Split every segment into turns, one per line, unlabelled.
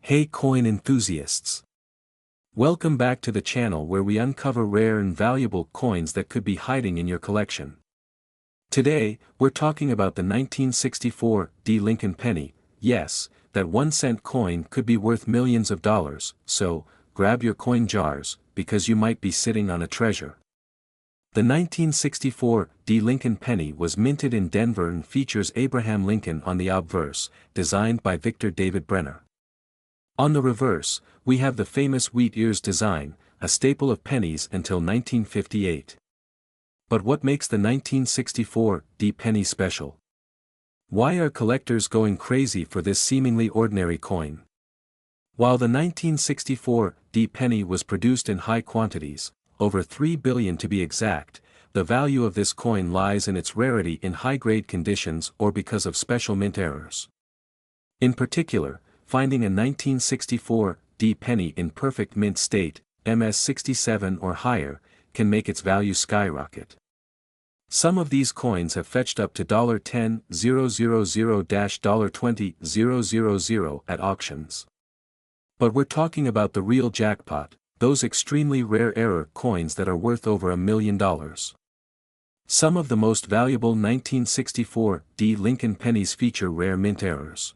Hey coin enthusiasts! Welcome back to the channel where we uncover rare and valuable coins that could be hiding in your collection. Today, we're talking about the 1964 D. Lincoln penny. Yes, that 1-cent coin could be worth millions of dollars, so, grab your coin jars, because you might be sitting on a treasure. The 1964 D. Lincoln penny was minted in Denver and features Abraham Lincoln on the obverse, designed by Victor David Brenner. On the reverse, we have the famous wheat ears design, a staple of pennies until 1958. But what makes the 1964 D penny special? Why are collectors going crazy for this seemingly ordinary coin? While the 1964 D penny was produced in high quantities, over 3 billion to be exact, the value of this coin lies in its rarity in high-grade conditions or because of special mint errors. In particular, finding a 1964 D penny in perfect mint state, MS67 or higher, can make its value skyrocket. Some of these coins have fetched up to $10,000-$20,000 at auctions. But we're talking about the real jackpot, those extremely rare error coins that are worth over $1 million. Some of the most valuable 1964 D Lincoln pennies feature rare mint errors.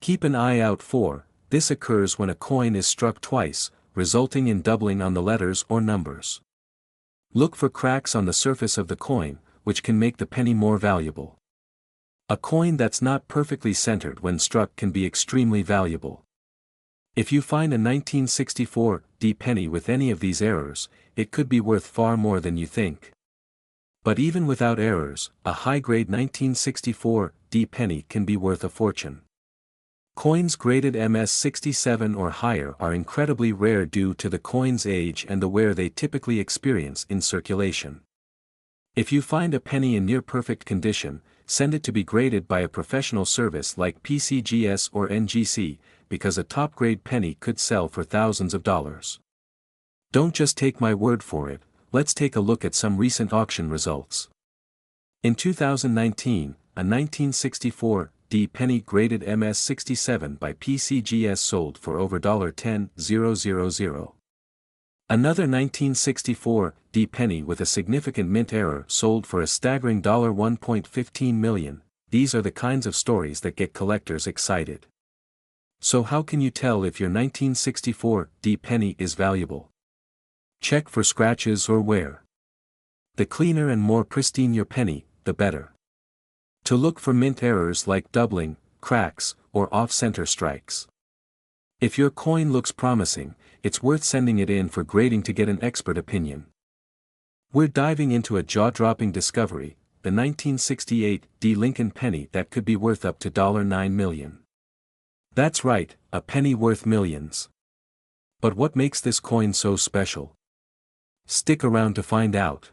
Keep an eye out for, this occurs when a coin is struck twice, resulting in doubling on the letters or numbers. Look for cracks on the surface of the coin, which can make the penny more valuable. A coin that's not perfectly centered when struck can be extremely valuable. If you find a 1964 D penny with any of these errors, it could be worth far more than you think. But even without errors, a high-grade 1964 D penny can be worth a fortune. Coins graded MS67 or higher are incredibly rare due to the coin's age and the wear they typically experience in circulation. If you find a penny in near-perfect condition, send it to be graded by a professional service like PCGS or NGC, because a top-grade penny could sell for thousands of dollars. Don't just take my word for it, let's take a look at some recent auction results. In 2019, a 1964 D penny graded MS67 by PCGS sold for over $10,000. Another 1964 D penny with a significant mint error sold for a staggering $1.15 million. These are the kinds of stories that get collectors excited. So how can you tell if your 1964 D penny is valuable? Check for scratches or wear. The cleaner and more pristine your penny, the better. To look for mint errors like doubling, cracks, or off-center strikes. If your coin looks promising, it's worth sending it in for grading to get an expert opinion. We're diving into a jaw-dropping discovery, the 1968 D Lincoln penny that could be worth up to $9 million. That's right, a penny worth millions. But what makes this coin so special? Stick around to find out.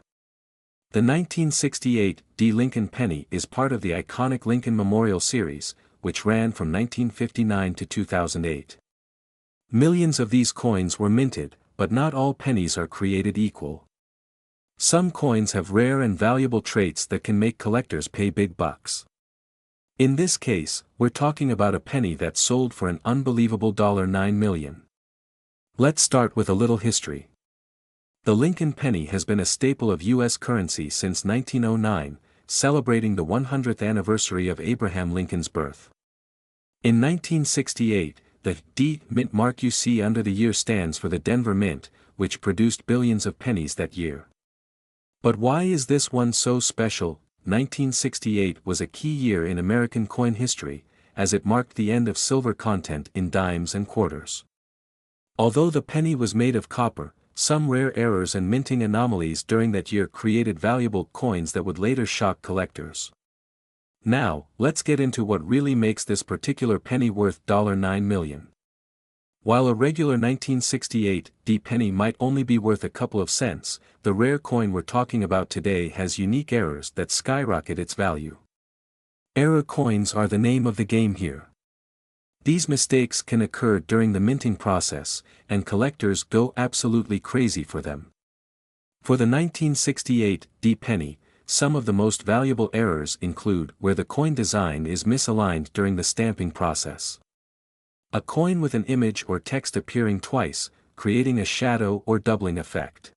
The 1968 D Lincoln penny is part of the iconic Lincoln Memorial Series, which ran from 1959 to 2008. Millions of these coins were minted, but not all pennies are created equal. Some coins have rare and valuable traits that can make collectors pay big bucks. In this case, we're talking about a penny that sold for an unbelievable $9 million. Let's start with a little history. The Lincoln penny has been a staple of U.S. currency since 1909, celebrating the 100th anniversary of Abraham Lincoln's birth. In 1968, the D mint mark you see under the year stands for the Denver Mint, which produced billions of pennies that year. But why is this one so special? 1968 was a key year in American coin history, as it marked the end of silver content in dimes and quarters. Although the penny was made of copper, some rare errors and minting anomalies during that year created valuable coins that would later shock collectors. Now, let's get into what really makes this particular penny worth $9 million. While a regular 1968 D penny might only be worth a couple of cents, the rare coin we're talking about today has unique errors that skyrocket its value. Error coins are the name of the game here. These mistakes can occur during the minting process, and collectors go absolutely crazy for them. For the 1968 D penny, some of the most valuable errors include where the coin design is misaligned during the stamping process. A coin with an image or text appearing twice, creating a shadow or doubling effect.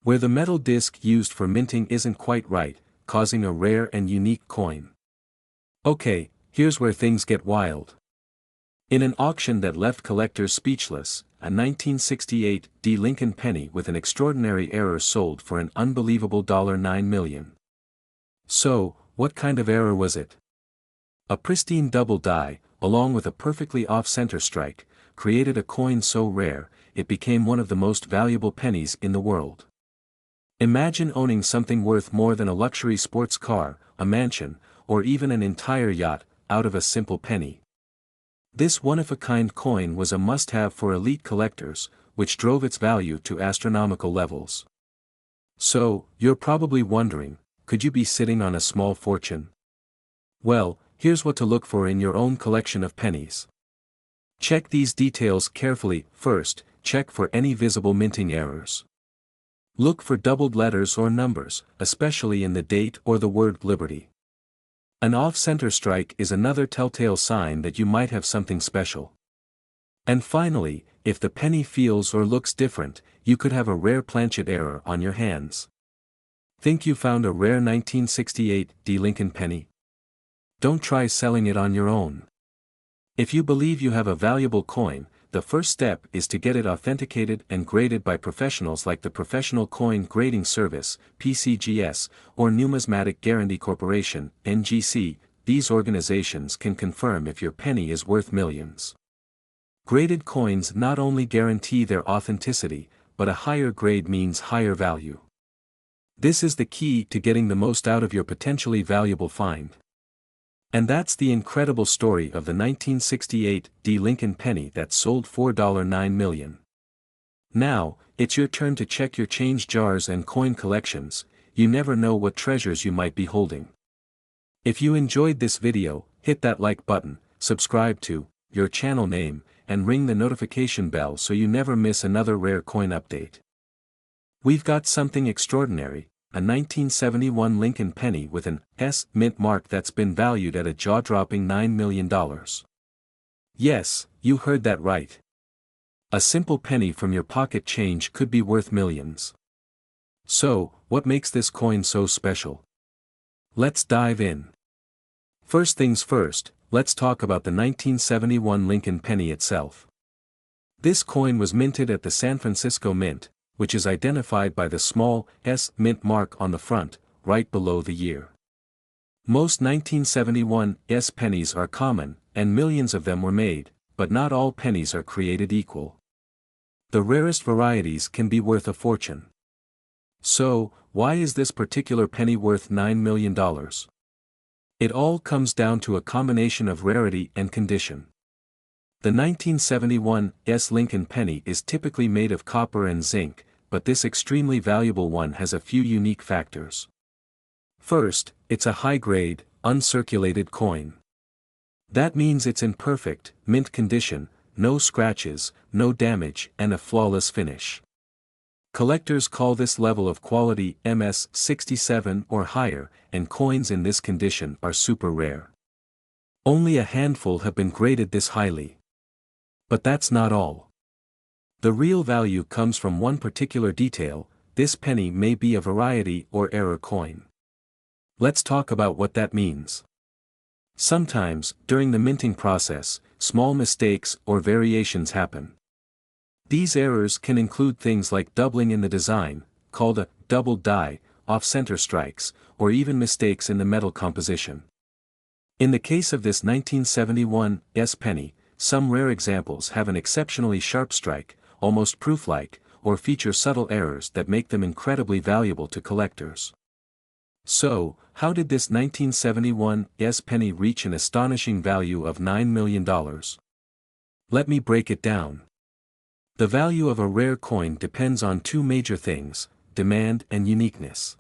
Where the metal disc used for minting isn't quite right, causing a rare and unique coin. Okay, here's where things get wild. In an auction that left collectors speechless, a 1968 D. Lincoln penny with an extraordinary error sold for an unbelievable $9 million. So, what kind of error was it? A pristine double die, along with a perfectly off-center strike, created a coin so rare, it became one of the most valuable pennies in the world. Imagine owning something worth more than a luxury sports car, a mansion, or even an entire yacht, out of a simple penny. This one-of-a-kind coin was a must-have for elite collectors, which drove its value to astronomical levels. So, you're probably wondering, could you be sitting on a small fortune? Well, here's what to look for in your own collection of pennies. Check these details carefully. First, check for any visible minting errors. Look for doubled letters or numbers, especially in the date or the word Liberty. An off-center strike is another telltale sign that you might have something special. And finally, if the penny feels or looks different, you could have a rare planchet error on your hands. Think you found a rare 1968 D. Lincoln penny? Don't try selling it on your own. If you believe you have a valuable coin, the first step is to get it authenticated and graded by professionals like the Professional Coin Grading Service, PCGS, or Numismatic Guarantee Corporation, NGC. These organizations can confirm if your penny is worth millions. Graded coins not only guarantee their authenticity, but a higher grade means higher value. This is the key to getting the most out of your potentially valuable find. And that's the incredible story of the 1968 D. Lincoln penny that sold for $9 million. Now, it's your turn to check your change jars and coin collections. You never know what treasures you might be holding. If you enjoyed this video, hit that like button, subscribe to your channel name, and ring the notification bell so you never miss another rare coin update. We've got something extraordinary. A 1971 Lincoln penny with an S mint mark that's been valued at a jaw-dropping $9 million. Yes, you heard that right. A simple penny from your pocket change could be worth millions. So, what makes this coin so special? Let's dive in. First things first, let's talk about the 1971 Lincoln penny itself. This coin was minted at the San Francisco Mint, which is identified by the small S mint mark on the front, right below the year. Most 1971 S pennies are common, and millions of them were made, but not all pennies are created equal. The rarest varieties can be worth a fortune. So, why is this particular penny worth $9 million? It all comes down to a combination of rarity and condition. The 1971 S Lincoln penny is typically made of copper and zinc, but this extremely valuable one has a few unique factors. First, it's a high-grade, uncirculated coin. That means it's in perfect, mint condition, no scratches, no damage, and a flawless finish. Collectors call this level of quality MS-67 or higher, and coins in this condition are super rare. Only a handful have been graded this highly. But that's not all. The real value comes from one particular detail. This penny may be a variety or error coin. Let's talk about what that means. Sometimes, during the minting process, small mistakes or variations happen. These errors can include things like doubling in the design, called a double die, off-center strikes, or even mistakes in the metal composition. In the case of this 1971 S penny, some rare examples have an exceptionally sharp strike, almost proof-like, or feature subtle errors that make them incredibly valuable to collectors. So, how did this 1971 S penny reach an astonishing value of $9 million? Let me break it down. The value of a rare coin depends on two major things: demand and uniqueness.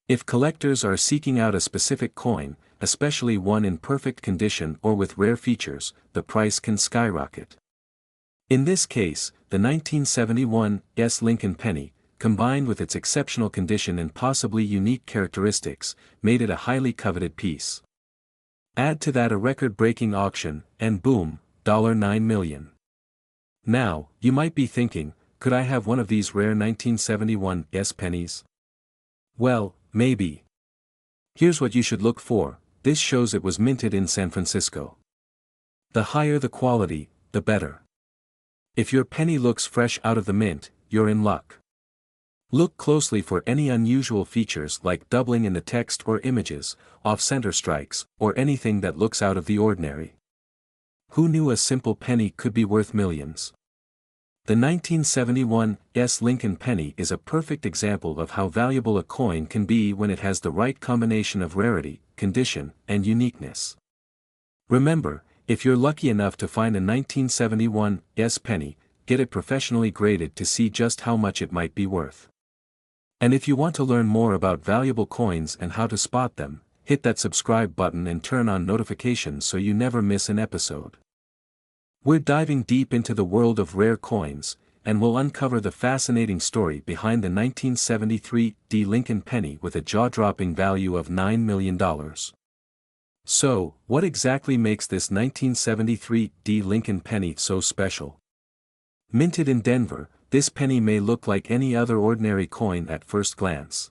If collectors are seeking out a specific coin, especially one in perfect condition or with rare features, the price can skyrocket. In this case, the 1971 S Lincoln penny, combined with its exceptional condition and possibly unique characteristics, made it a highly coveted piece. Add to that a record-breaking auction, and boom, $9 million. Now, you might be thinking, could I have one of these rare 1971 pennies? Well, maybe. Here's what you should look for. This shows it was minted in San Francisco. The higher the quality, the better. If your penny looks fresh out of the mint, you're in luck. Look closely for any unusual features like doubling in the text or images, off-center strikes, or anything that looks out of the ordinary. Who knew a simple penny could be worth millions? The 1971 Lincoln penny is a perfect example of how valuable a coin can be when it has the right combination of rarity, condition, and uniqueness. Remember, if you're lucky enough to find a 1971 penny, get it professionally graded to see just how much it might be worth. And if you want to learn more about valuable coins and how to spot them, hit that subscribe button and turn on notifications so you never miss an episode. We're diving deep into the world of rare coins, and we'll uncover the fascinating story behind the 1973 Lincoln penny with a jaw-dropping value of $9 million. So, what exactly makes this 1973 Lincoln penny so special? Minted in Denver, this penny may look like any other ordinary coin at first glance.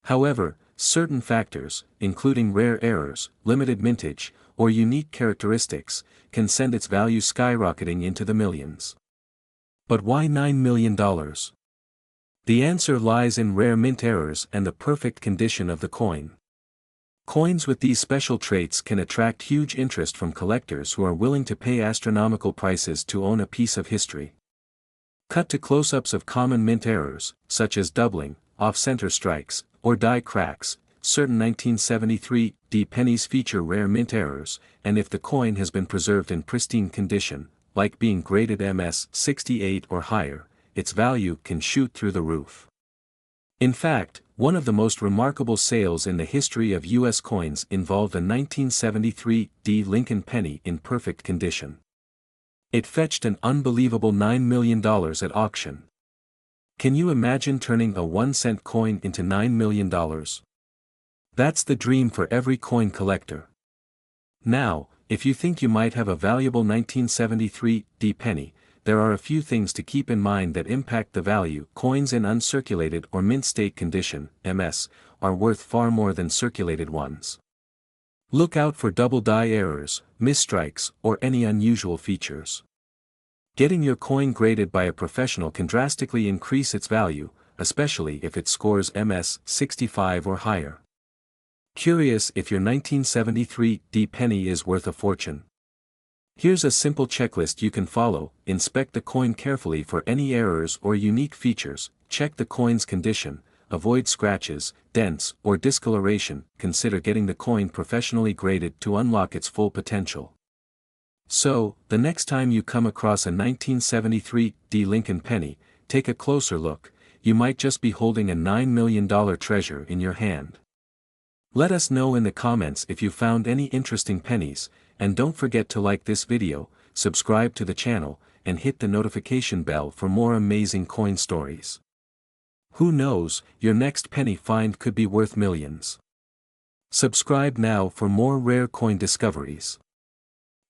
However, certain factors, including rare errors, limited mintage, or unique characteristics, can send its value skyrocketing into the millions. But why $9 million? The answer lies in rare mint errors and the perfect condition of the coin. Coins with these special traits can attract huge interest from collectors who are willing to pay astronomical prices to own a piece of history. Cut to close-ups of common mint errors, such as doubling, off-center strikes, or die cracks. Certain 1973 pennies feature rare mint errors, and if the coin has been preserved in pristine condition, like being graded MS 68 or higher, its value can shoot through the roof. In fact, one of the most remarkable sales in the history of U.S. coins involved a 1973 Lincoln penny in perfect condition. It fetched an unbelievable $9 million at auction. Can you imagine turning a 1-cent coin into $9 million? That's the dream for every coin collector. Now, if you think you might have a valuable 1973 penny, there are a few things to keep in mind that impact the value. Coins in uncirculated or mint state condition, MS, are worth far more than circulated ones. Look out for double die errors, misstrikes, or any unusual features. Getting your coin graded by a professional can drastically increase its value, especially if it scores MS 65 or higher. Curious if your 1973 penny is worth a fortune? Here's a simple checklist you can follow. Inspect the coin carefully for any errors or unique features, check the coin's condition, avoid scratches, dents, or discoloration. Consider getting the coin professionally graded to unlock its full potential. So, the next time you come across a 1973 Lincoln penny, take a closer look. You might just be holding a $9 million treasure in your hand. Let us know in the comments if you found any interesting pennies, and don't forget to like this video, subscribe to the channel, and hit the notification bell for more amazing coin stories. Who knows, your next penny find could be worth millions. Subscribe now for more rare coin discoveries.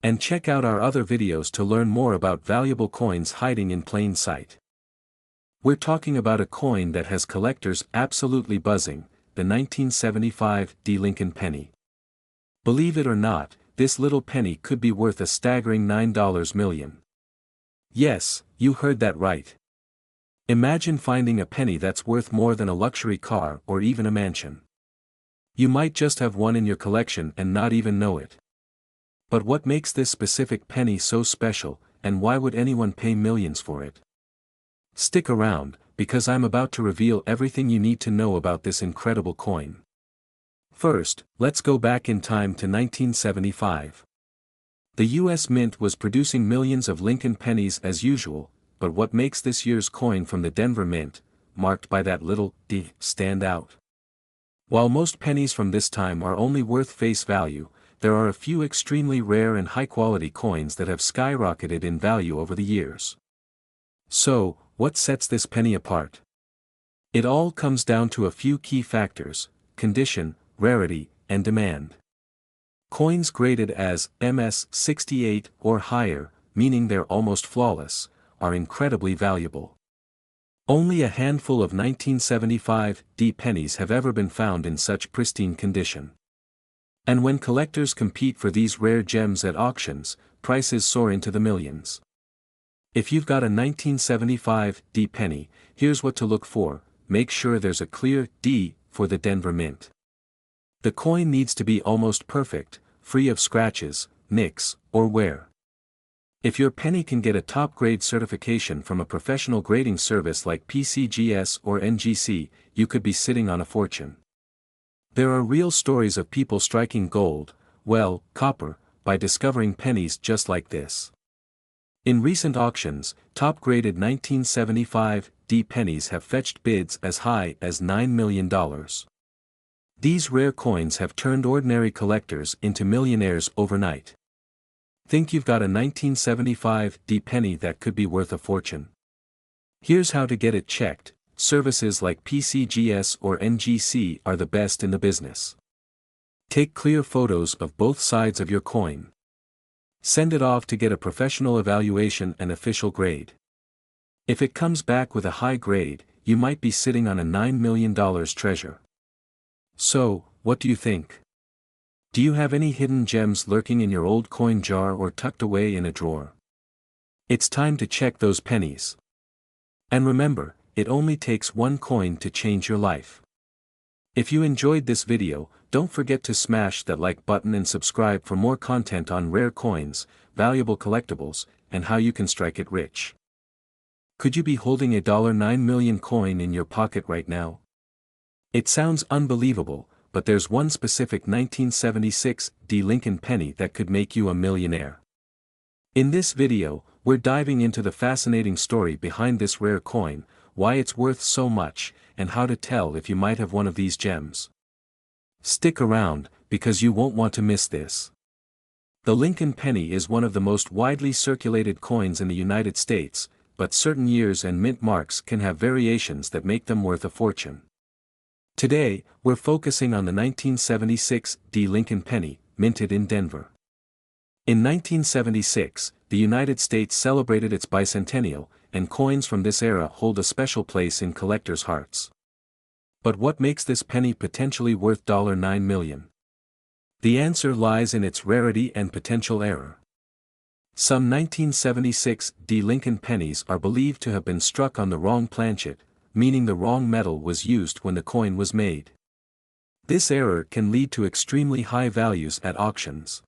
And check out our other videos to learn more about valuable coins hiding in plain sight. We're talking about a coin that has collectors absolutely buzzing, the 1975 Lincoln penny. Believe it or not, this little penny could be worth a staggering $9 million. Yes, you heard that right. Imagine finding a penny that's worth more than a luxury car or even a mansion. You might just have one in your collection and not even know it. But what makes this specific penny so special, and why would anyone pay millions for it? Stick around, because I'm about to reveal everything you need to know about this incredible coin. First, let's go back in time to 1975. The U.S. Mint was producing millions of Lincoln pennies as usual, but what makes this year's coin from the Denver Mint, marked by that little D, stand out? While most pennies from this time are only worth face value, there are a few extremely rare and high-quality coins that have skyrocketed in value over the years. So, what sets this penny apart? It all comes down to a few key factors: condition, rarity, and demand. Coins graded as MS-68 or higher, meaning they're almost flawless, are incredibly valuable. Only a handful of 1975 D pennies have ever been found in such pristine condition. And when collectors compete for these rare gems at auctions, prices soar into the millions. If you've got a 1975 D penny, here's what to look for: make sure there's a clear D for the Denver Mint. The coin needs to be almost perfect, free of scratches, nicks, or wear. If your penny can get a top-grade certification from a professional grading service like PCGS or NGC, you could be sitting on a fortune. There are real stories of people striking gold, well, copper, by discovering pennies just like this. In recent auctions, top-graded 1975 D pennies have fetched bids as high as $9 million. These rare coins have turned ordinary collectors into millionaires overnight. Think you've got a 1975 D penny that could be worth a fortune? Here's how to get it checked. Services like PCGS or NGC are the best in the business. Take clear photos of both sides of your coin. Send it off to get a professional evaluation and official grade. If it comes back with a high grade, you might be sitting on a $9 million treasure. So, what do you think? Do you have any hidden gems lurking in your old coin jar or tucked away in a drawer? It's time to check those pennies. And remember, it only takes one coin to change your life. If you enjoyed this video, don't forget to smash that like button and subscribe for more content on rare coins, valuable collectibles, and how you can strike it rich. Could you be holding a $9 million coin in your pocket right now? It sounds unbelievable, but there's one specific 1976 D Lincoln penny that could make you a millionaire. In this video, we're diving into the fascinating story behind this rare coin, why it's worth so much, and how to tell if you might have one of these gems. Stick around, because you won't want to miss this. The Lincoln penny is one of the most widely circulated coins in the United States, but certain years and mint marks can have variations that make them worth a fortune. Today, we're focusing on the 1976 D Lincoln penny, minted in Denver. In 1976, the United States celebrated its bicentennial, and coins from this era hold a special place in collectors' hearts. But what makes this penny potentially worth $9 million? The answer lies in its rarity and potential error. Some 1976 D Lincoln pennies are believed to have been struck on the wrong planchet, meaning the wrong metal was used when the coin was made. This error can lead to extremely high values at auctions.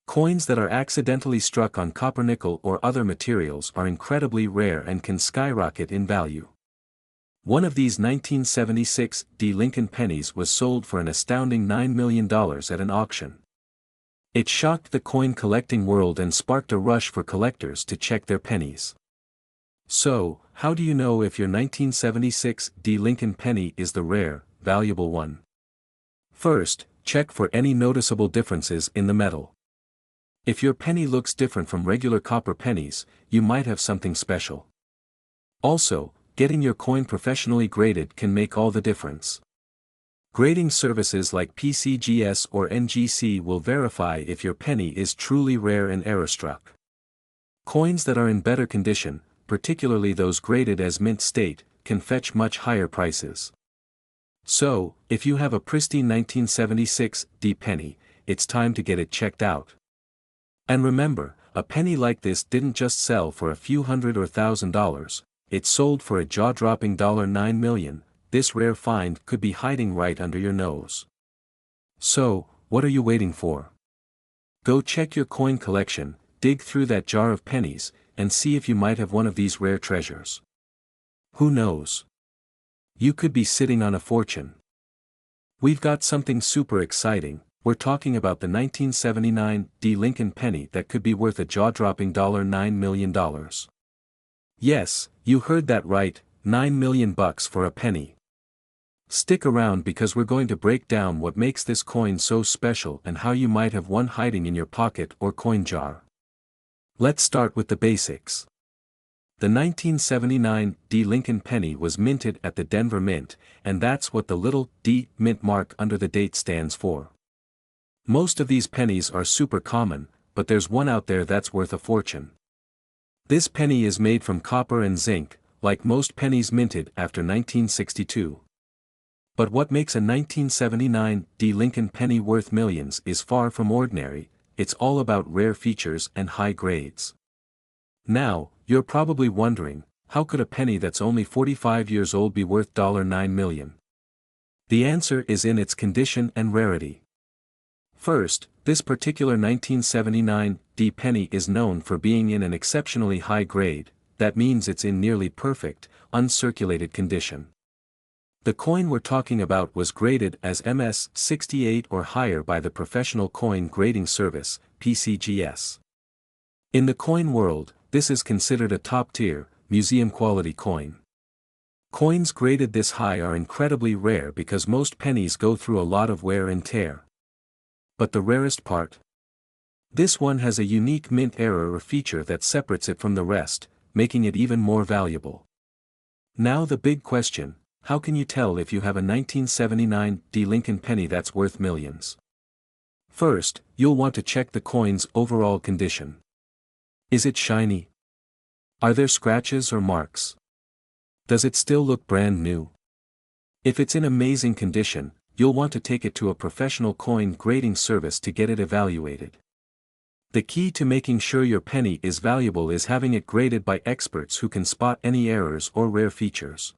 Coins that are accidentally struck on copper, nickel, or other materials are incredibly rare and can skyrocket in value. One of these 1976 D Lincoln pennies was sold for an astounding $9 million at an auction. It shocked the coin collecting world and sparked a rush for collectors to check their pennies. So, how do you know if your 1976 D Lincoln penny is the rare, valuable one? First, check for any noticeable differences in the metal. If your penny looks different from regular copper pennies, you might have something special. Also, getting your coin professionally graded can make all the difference. Grading services like PCGS or NGC will verify if your penny is truly rare and error-struck. Coins that are in better condition, particularly those graded as mint state, can fetch much higher prices. So, if you have a pristine 1976 D penny, it's time to get it checked out. And remember, a penny like this didn't just sell for a few hundred or $1,000, it sold for a jaw-dropping $9 million. This rare find could be hiding right under your nose. So, what are you waiting for? Go check your coin collection, dig through that jar of pennies, and see if you might have one of these rare treasures. Who knows? You could be sitting on a fortune. We've got something super exciting. We're talking about the 1979 D Lincoln penny that could be worth a jaw-dropping $9 million. Yes, you heard that right, $9 million for a penny. Stick around because we're going to break down what makes this coin so special and how you might have one hiding in your pocket or coin jar. Let's start with the basics. The 1979 D Lincoln penny was minted at the Denver Mint, and that's what the little D mint mark under the date stands for. Most of these pennies are super common, but there's one out there that's worth a fortune. This penny is made from copper and zinc, like most pennies minted after 1962. But what makes a 1979 D. Lincoln penny worth millions is far from ordinary. It's all about rare features and high grades. Now, you're probably wondering, how could a penny that's only 45 years old be worth $9 million? The answer is in its condition and rarity. First, this particular 1979 D penny is known for being in an exceptionally high grade. That means it's in nearly perfect, uncirculated condition. The coin we're talking about was graded as MS 68 or higher by the Professional Coin Grading Service, PCGS. In the coin world, this is considered a top-tier, museum-quality coin. Coins graded this high are incredibly rare because most pennies go through a lot of wear and tear. But the rarest part? This one has a unique mint error or feature that separates it from the rest, making it even more valuable. Now the big question, how can you tell if you have a 1979 D. Lincoln penny that's worth millions? First, you'll want to check the coin's overall condition. Is it shiny? Are there scratches or marks? Does it still look brand new? If it's in amazing condition, you'll want to take it to a professional coin grading service to get it evaluated. The key to making sure your penny is valuable is having it graded by experts who can spot any errors or rare features.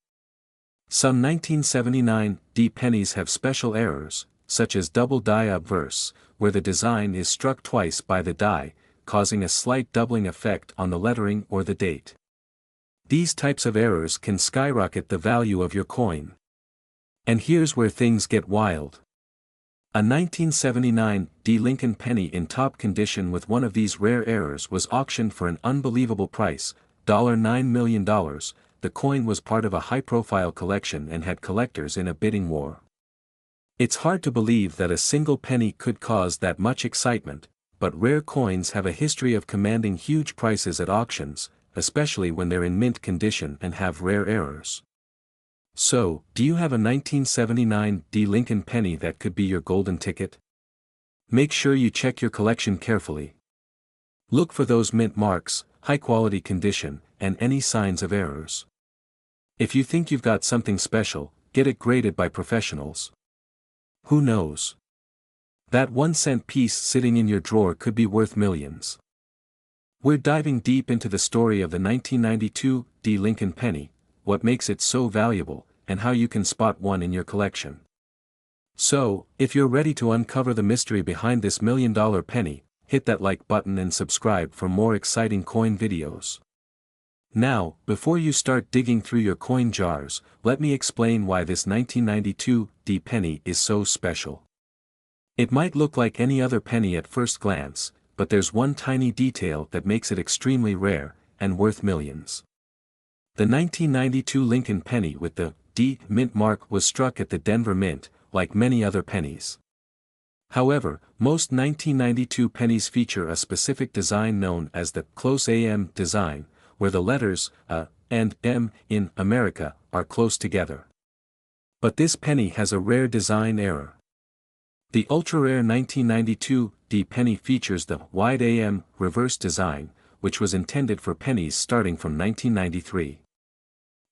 Some 1979 D pennies have special errors, such as double die obverse, where the design is struck twice by the die, causing a slight doubling effect on the lettering or the date. These types of errors can skyrocket the value of your coin. And here's where things get wild. A 1979 D. Lincoln penny in top condition with one of these rare errors was auctioned for an unbelievable price, $9 million. The coin was part of a high-profile collection and had collectors in a bidding war. It's hard to believe that a single penny could cause that much excitement, but rare coins have a history of commanding huge prices at auctions, especially when they're in mint condition and have rare errors. So, do you have a 1979 D. Lincoln penny that could be your golden ticket? Make sure you check your collection carefully. Look for those mint marks, high-quality condition, and any signs of errors. If you think you've got something special, get it graded by professionals. Who knows? That 1-cent piece sitting in your drawer could be worth millions. We're diving deep into the story of the 1992 D. Lincoln penny, what makes it so valuable, and how you can spot one in your collection. So, if you're ready to uncover the mystery behind this million-dollar penny, hit that like button and subscribe for more exciting coin videos. Now, before you start digging through your coin jars, let me explain why this 1992 D penny is so special. It might look like any other penny at first glance, but there's one tiny detail that makes it extremely rare, and worth millions. The 1992 Lincoln penny with the D mint mark was struck at the Denver Mint, like many other pennies. However, most 1992 pennies feature a specific design known as the close AM design, where the letters A and M in America are close together. But this penny has a rare design error. The ultra-rare 1992 D penny features the wide AM reverse design, which was intended for pennies starting from 1993.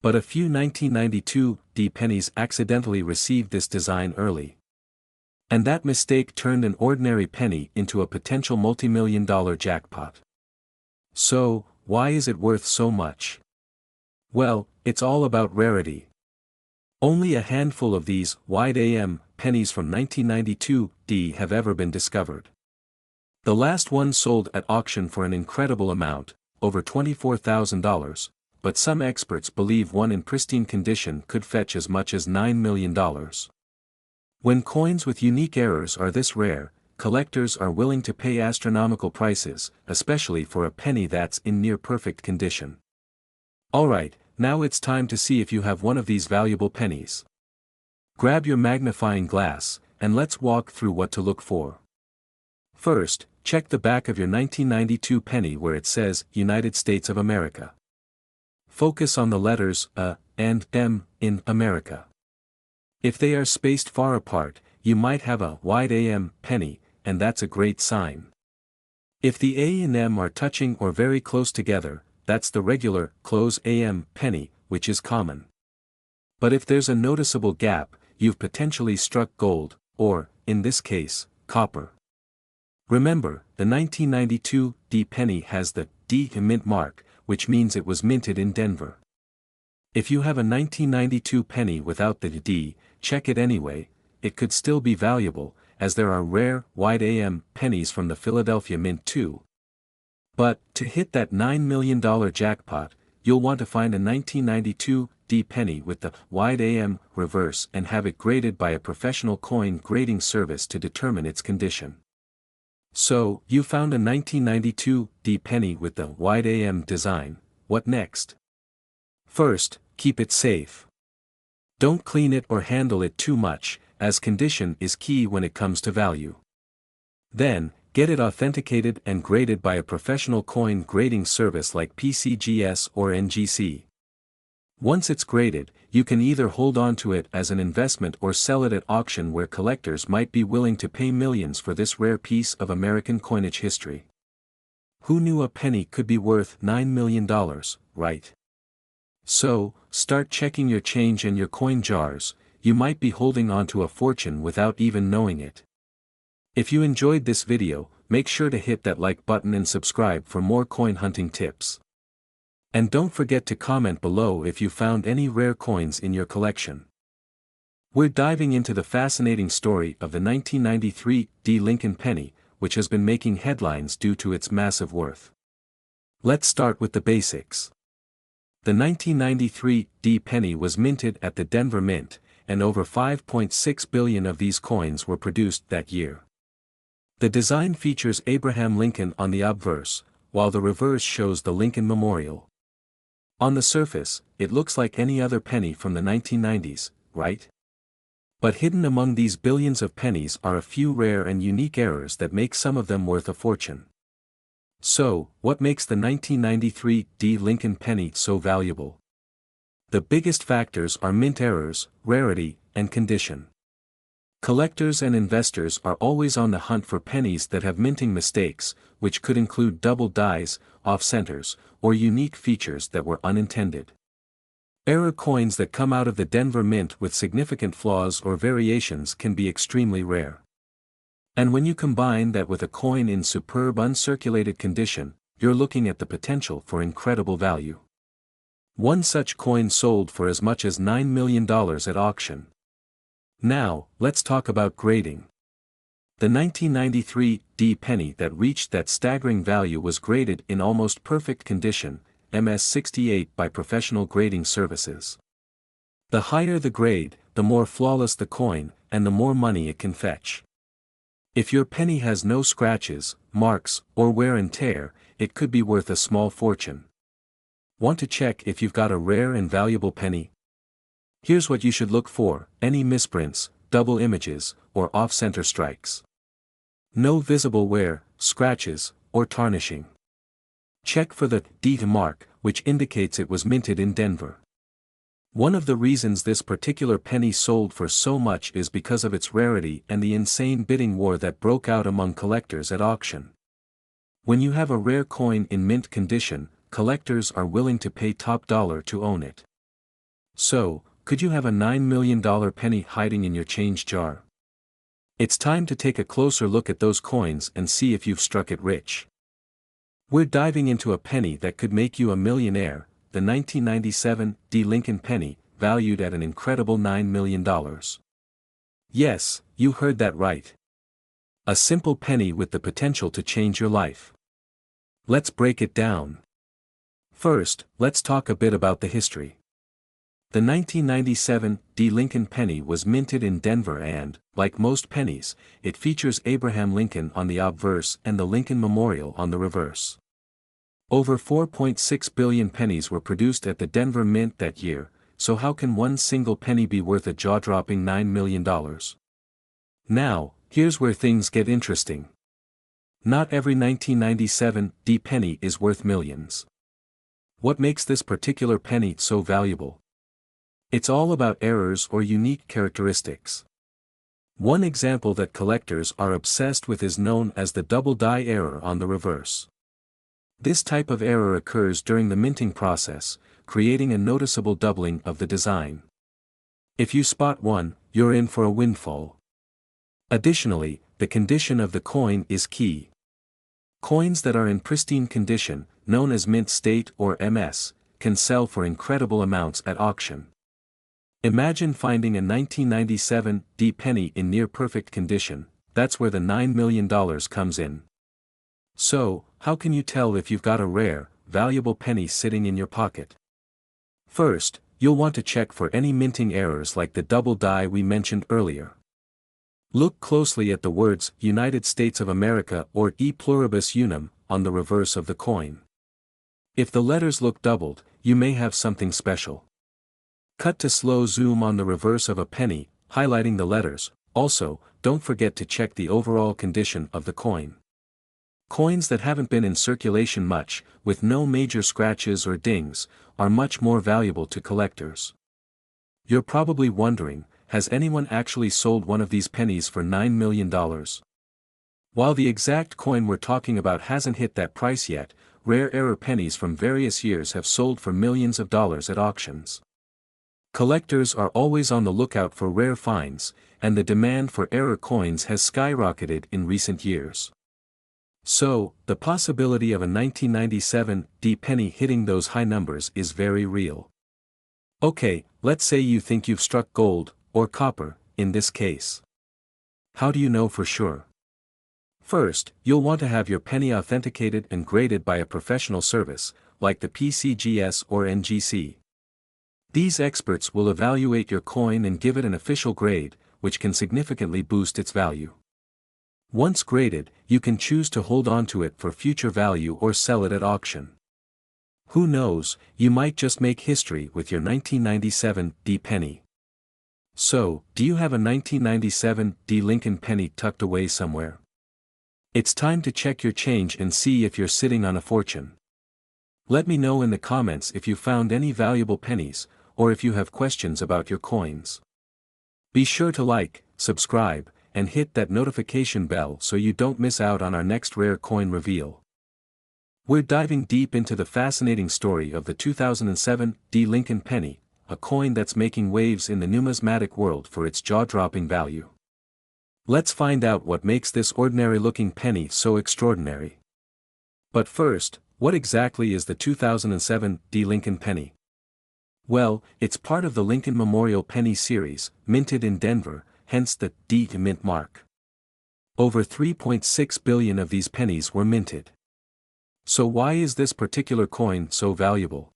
But a few 1992 D pennies accidentally received this design early. And that mistake turned an ordinary penny into a potential multi-million-dollar jackpot. So, why is it worth so much? Well, it's all about rarity. Only a handful of these wide AM pennies from 1992 D have ever been discovered. The last one sold at auction for an incredible amount, over $24,000, but some experts believe one in pristine condition could fetch as much as $9 million. When coins with unique errors are this rare, collectors are willing to pay astronomical prices, especially for a penny that's in near-perfect condition. Alright, now it's time to see if you have one of these valuable pennies. Grab your magnifying glass, and let's walk through what to look for. First, check the back of your 1992 penny where it says United States of America. Focus on the letters A and M in America. If they are spaced far apart, you might have a wide AM penny. and that's a great sign. If the A and M are touching or very close together, that's the regular, close AM, penny, which is common. But if there's a noticeable gap, you've potentially struck gold, or, in this case, copper. Remember, the 1992 D penny has the D mint mark, which means it was minted in Denver. If you have a 1992 penny without the D, check it anyway. It could still be valuable, as there are rare, wide AM pennies from the Philadelphia Mint too. But, to hit that $9 million jackpot, you'll want to find a 1992 D penny with the wide AM reverse and have it graded by a professional coin grading service to determine its condition. So, you found a 1992 D penny with the wide AM design. What next? First, keep it safe. Don't clean it or handle it too much, as condition is key when it comes to value. Then, get it authenticated and graded by a professional coin grading service like PCGS or NGC. Once it's graded, you can either hold on to it as an investment or sell it at auction, where collectors might be willing to pay millions for this rare piece of American coinage history. Who knew a penny could be worth $9 million, right? So, start checking your change and your coin jars. You might be holding on to a fortune without even knowing it. If you enjoyed this video, make sure to hit that like button and subscribe for more coin hunting tips. And don't forget to comment below if you found any rare coins in your collection. We're diving into the fascinating story of the 1993 D Lincoln penny, which has been making headlines due to its massive worth. Let's start with the basics. The 1993 D penny was minted at the Denver Mint, and over 5.6 billion of these coins were produced that year. The design features Abraham Lincoln on the obverse, while the reverse shows the Lincoln Memorial. On the surface, it looks like any other penny from the 1990s, right? But hidden among these billions of pennies are a few rare and unique errors that make some of them worth a fortune. So, what makes the 1993 D Lincoln penny so valuable? The biggest factors are mint errors, rarity, and condition. Collectors and investors are always on the hunt for pennies that have minting mistakes, which could include double dies, off-centers, or unique features that were unintended. Error coins that come out of the Denver Mint with significant flaws or variations can be extremely rare. And when you combine that with a coin in superb uncirculated condition, you're looking at the potential for incredible value. One such coin sold for as much as $9 million at auction. Now, let's talk about grading. The 1993 D penny that reached that staggering value was graded in almost perfect condition, MS-68, by professional grading services. The higher the grade, the more flawless the coin, and the more money it can fetch. If your penny has no scratches, marks, or wear and tear, it could be worth a small fortune. Want to check if you've got a rare and valuable penny? Here's what you should look for: any misprints, double images, or off-center strikes. No visible wear, scratches, or tarnishing. Check for the D mark, which indicates it was minted in Denver. One of the reasons this particular penny sold for so much is because of its rarity and the insane bidding war that broke out among collectors at auction. When you have a rare coin in mint condition, collectors are willing to pay top dollar to own it. So, could you have a $9 million penny hiding in your change jar? It's time to take a closer look at those coins and see if you've struck it rich. We're diving into a penny that could make you a millionaire, the 1997 D Lincoln penny, valued at an incredible $9 million. Yes, you heard that right. A simple penny with the potential to change your life. Let's break it down. First, let's talk a bit about the history. The 1997 D Lincoln penny was minted in Denver and, like most pennies, it features Abraham Lincoln on the obverse and the Lincoln Memorial on the reverse. Over 4.6 billion pennies were produced at the Denver Mint that year, so how can one single penny be worth a jaw-dropping $9 million? Now, here's where things get interesting. Not every 1997 D penny is worth millions. What makes this particular penny so valuable? It's all about errors or unique characteristics. One example that collectors are obsessed with is known as the double die error on the reverse. This type of error occurs during the minting process, creating a noticeable doubling of the design. If you spot one, you're in for a windfall. Additionally, the condition of the coin is key. Coins that are in pristine condition, known as mint state or MS, can sell for incredible amounts at auction. Imagine finding a 1997 D penny in near-perfect condition. That's where the $9 million comes in. So, how can you tell if you've got a rare, valuable penny sitting in your pocket? First, you'll want to check for any minting errors like the double die we mentioned earlier. Look closely at the words United States of America or E pluribus unum on the reverse of the coin. If the letters look doubled, you may have something special. Cut to slow zoom on the reverse of a penny, highlighting the letters. Also, don't forget to check the overall condition of the coin. Coins that haven't been in circulation much, with no major scratches or dings, are much more valuable to collectors. You're probably wondering, has anyone actually sold one of these pennies for $9 million? While the exact coin we're talking about hasn't hit that price yet, rare error pennies from various years have sold for millions of dollars at auctions. Collectors are always on the lookout for rare finds, and the demand for error coins has skyrocketed in recent years. So, the possibility of a 1997 D penny hitting those high numbers is very real. Okay, let's say you think you've struck gold, or copper, in this case. How do you know for sure? First, you'll want to have your penny authenticated and graded by a professional service, like the PCGS or NGC. These experts will evaluate your coin and give it an official grade, which can significantly boost its value. Once graded, you can choose to hold on to it for future value or sell it at auction. Who knows, you might just make history with your 1997 D penny. So, do you have a 1997 D Lincoln penny tucked away somewhere? It's time to check your change and see if you're sitting on a fortune. Let me know in the comments if you found any valuable pennies, or if you have questions about your coins. Be sure to like, subscribe, and hit that notification bell so you don't miss out on our next rare coin reveal. We're diving deep into the fascinating story of the 2007 D Lincoln penny, a coin that's making waves in the numismatic world for its jaw-dropping value. Let's find out what makes this ordinary-looking penny so extraordinary. But first, what exactly is the 2007 D Lincoln penny? Well, it's part of the Lincoln Memorial Penny series, minted in Denver, hence the D mint mark. Over 3.6 billion of these pennies were minted. So why is this particular coin so valuable?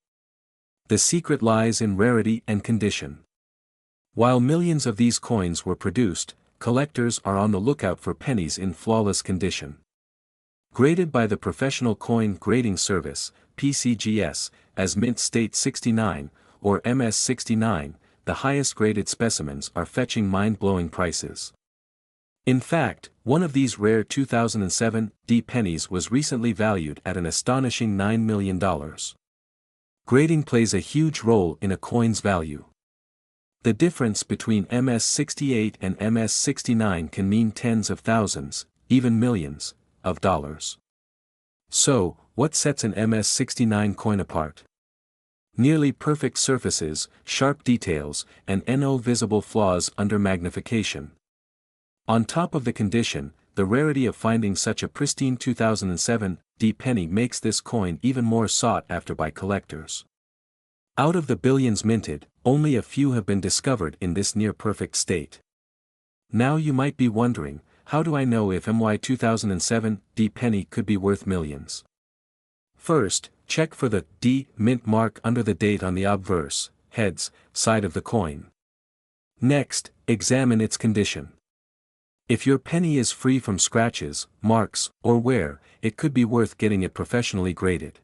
The secret lies in rarity and condition. While millions of these coins were produced, collectors are on the lookout for pennies in flawless condition. Graded by the Professional Coin Grading Service, PCGS, as Mint State 69, or MS 69, the highest graded specimens are fetching mind-blowing prices. In fact, one of these rare 2007 D pennies was recently valued at an astonishing $9 million. Grading plays a huge role in a coin's value. The difference between MS 68 and MS 69 can mean tens of thousands, even millions, of dollars. So, what sets an MS 69 coin apart? Nearly perfect surfaces, sharp details, and no visible flaws under magnification. On top of the condition, the rarity of finding such a pristine 2007 D penny makes this coin even more sought after by collectors. Out of the billions minted, only a few have been discovered in this near-perfect state. Now you might be wondering, how do I know if my 2007 D penny could be worth millions? First, check for the D mint mark under the date on the obverse, heads, side of the coin. Next, examine its condition. If your penny is free from scratches, marks, or wear, it could be worth getting it professionally graded.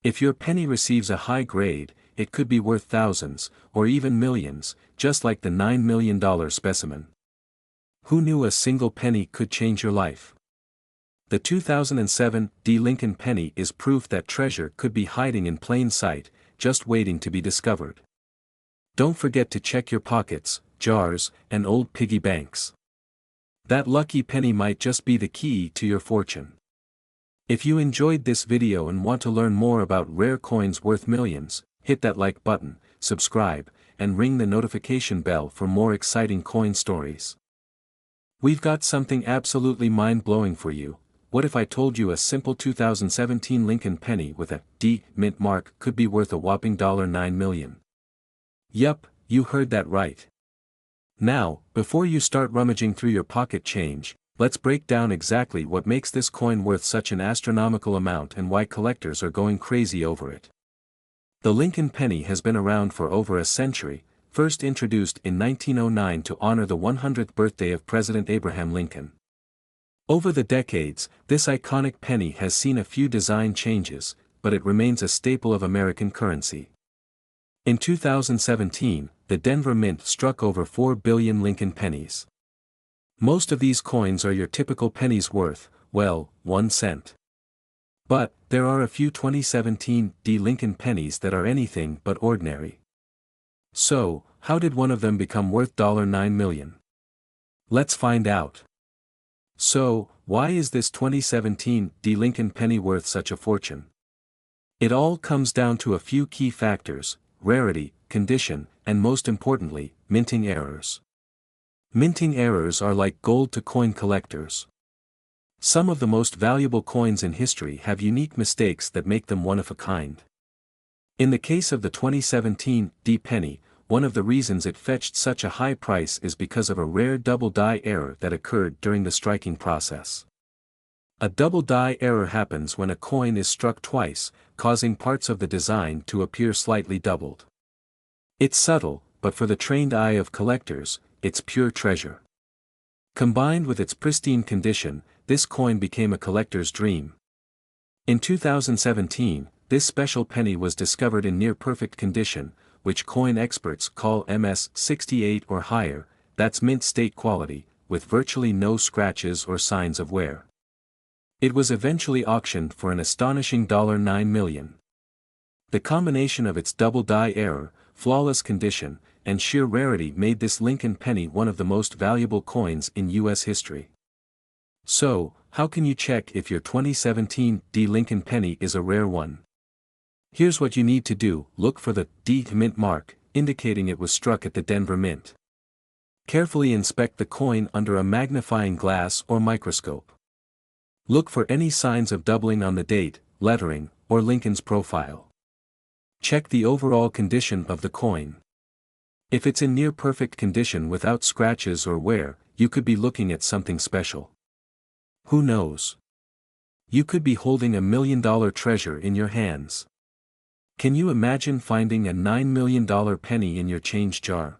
If your penny receives a high grade, it could be worth thousands, or even millions, just like the $9 million specimen. Who knew a single penny could change your life? The 2007 D Lincoln penny is proof that treasure could be hiding in plain sight, just waiting to be discovered. Don't forget to check your pockets, jars, and old piggy banks. That lucky penny might just be the key to your fortune. If you enjoyed this video and want to learn more about rare coins worth millions, hit that like button, subscribe, and ring the notification bell for more exciting coin stories. We've got something absolutely mind-blowing for you. What if I told you a simple 2017 Lincoln penny with a D mint mark could be worth a whopping $9 million? Yup, you heard that right. Now, before you start rummaging through your pocket change, let's break down exactly what makes this coin worth such an astronomical amount and why collectors are going crazy over it. The Lincoln penny has been around for over a century, first introduced in 1909 to honor the 100th birthday of President Abraham Lincoln. Over the decades, this iconic penny has seen a few design changes, but it remains a staple of American currency. In 2017, the Denver Mint struck over 4 billion Lincoln pennies. Most of these coins are your typical pennies worth, well, 1 cent. But, there are a few 2017 D Lincoln pennies that are anything but ordinary. So, how did one of them become worth $9 million? Let's find out. So, why is this 2017 D Lincoln penny worth such a fortune? It all comes down to a few key factors: rarity, condition, and most importantly, minting errors. Minting errors are like gold to coin collectors. Some of the most valuable coins in history have unique mistakes that make them one of a kind. In the case of the 2017 D penny, one of the reasons it fetched such a high price is because of a rare double die error that occurred during the striking process. A double die error happens when a coin is struck twice, causing parts of the design to appear slightly doubled. It's subtle, but for the trained eye of collectors, it's pure treasure. Combined with its pristine condition, this coin became a collector's dream. In 2017, this special penny was discovered in near-perfect condition, which coin experts call MS68 or higher, that's mint state quality, with virtually no scratches or signs of wear. It was eventually auctioned for an astonishing $9 million. The combination of its double die error, flawless condition, and sheer rarity made this Lincoln penny one of the most valuable coins in U.S. history. So, how can you check if your 2017 D Lincoln penny is a rare one? Here's what you need to do: look for the D mint mark, indicating it was struck at the Denver Mint. Carefully inspect the coin under a magnifying glass or microscope. Look for any signs of doubling on the date, lettering, or Lincoln's profile. Check the overall condition of the coin. If it's in near-perfect condition without scratches or wear, you could be looking at something special. Who knows? You could be holding $1 million treasure in your hands. Can you imagine finding a $9 million penny in your change jar?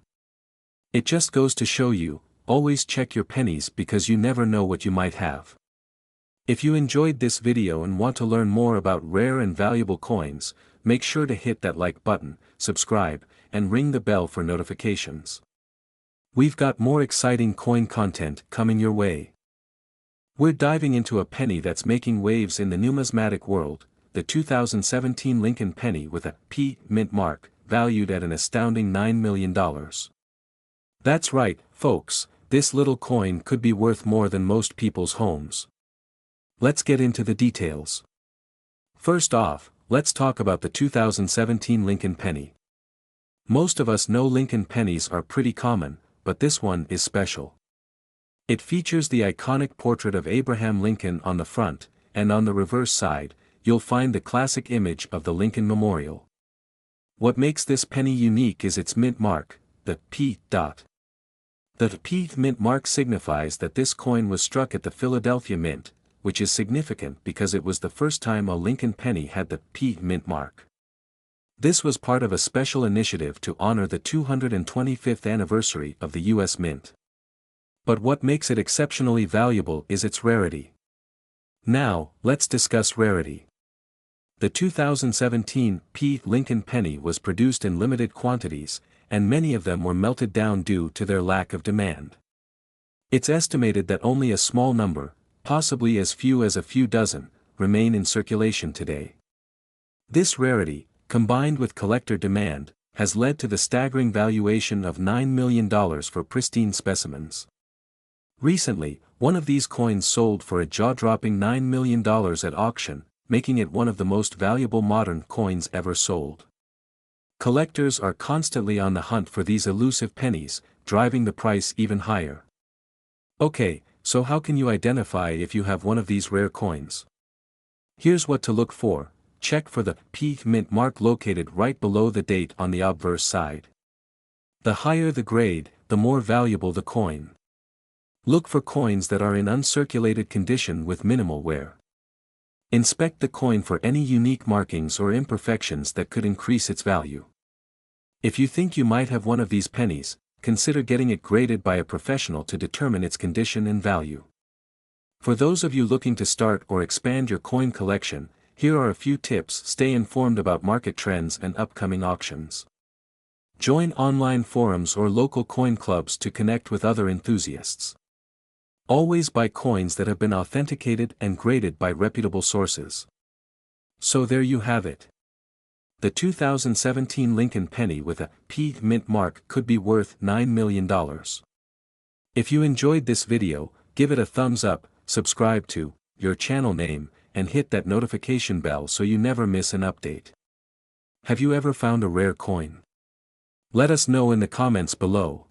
It just goes to show you, always check your pennies because you never know what you might have. If you enjoyed this video and want to learn more about rare and valuable coins, make sure to hit that like button, subscribe, and ring the bell for notifications. We've got more exciting coin content coming your way. We're diving into a penny that's making waves in the numismatic world, the 2017 Lincoln penny with a P mint mark, valued at an astounding $9 million. That's right, folks, this little coin could be worth more than most people's homes. Let's get into the details. First off, let's talk about the 2017 Lincoln penny. Most of us know Lincoln pennies are pretty common, but this one is special. It features the iconic portrait of Abraham Lincoln on the front, and on the reverse side, you'll find the classic image of the Lincoln Memorial. What makes this penny unique is its mint mark, the P. The P mint mark signifies that this coin was struck at the Philadelphia Mint, which is significant because it was the first time a Lincoln penny had the P mint mark. This was part of a special initiative to honor the 225th anniversary of the U.S. Mint. But what makes it exceptionally valuable is its rarity. Now, let's discuss rarity. The 2017 P. Lincoln penny was produced in limited quantities, and many of them were melted down due to their lack of demand. It's estimated that only a small number, possibly as few as a few dozen, remain in circulation today. This rarity, combined with collector demand, has led to the staggering valuation of $9 million for pristine specimens. Recently, one of these coins sold for a jaw-dropping $9 million at auction, making it one of the most valuable modern coins ever sold. Collectors are constantly on the hunt for these elusive pennies, driving the price even higher. Okay, so how can you identify if you have one of these rare coins? Here's what to look for. Check for the P mint mark located right below the date on the obverse side. The higher the grade, the more valuable the coin. Look for coins that are in uncirculated condition with minimal wear. Inspect the coin for any unique markings or imperfections that could increase its value. If you think you might have one of these pennies, consider getting it graded by a professional to determine its condition and value. For those of you looking to start or expand your coin collection, here are a few tips. Stay informed about market trends and upcoming auctions. Join online forums or local coin clubs to connect with other enthusiasts. Always buy coins that have been authenticated and graded by reputable sources. So there you have it. The 2017 Lincoln penny with a P mint mark could be worth $9 million. If you enjoyed this video, give it a thumbs up, subscribe to your channel name, and hit that notification bell so you never miss an update. Have you ever found a rare coin? Let us know in the comments below.